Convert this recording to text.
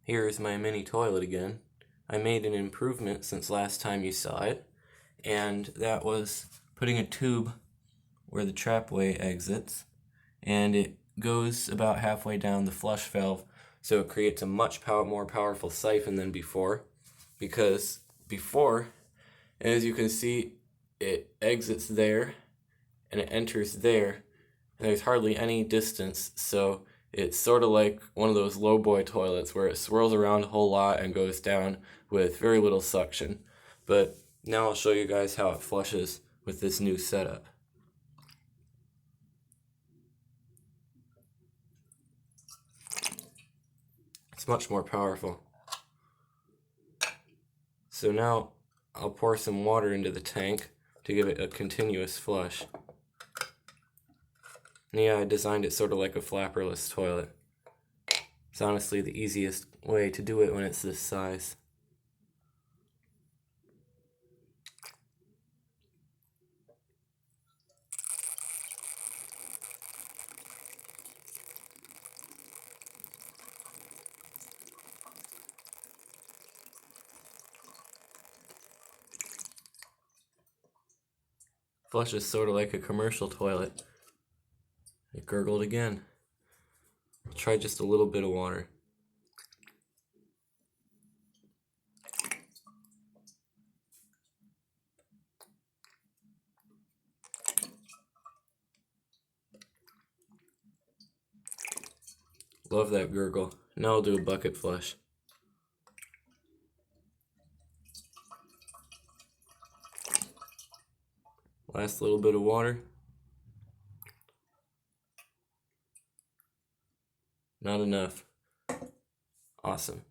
Here's my mini toilet again. I made an improvement since last time you saw it, and that was putting a tube where the trapway exits, and it goes about halfway down the flush valve, so it creates a much more powerful siphon than before, because before, as you can see, it exits there and it enters there, and there's hardly any distance, so it's sort of like one of those lowboy toilets where it swirls around a whole lot and goes down with very little suction. But now I'll show you guys how it flushes with this new setup. It's much more powerful. So now I'll pour some water into the tank to give it a continuous flush. And yeah, I designed it sort of like a flapperless toilet. It's honestly the easiest way to do it when it's this size. Flushes sort of like a commercial toilet. It gurgled again. I'll try just a little bit of water. Love that gurgle. Now I'll do a bucket flush. Last little bit of water. Not enough. Awesome.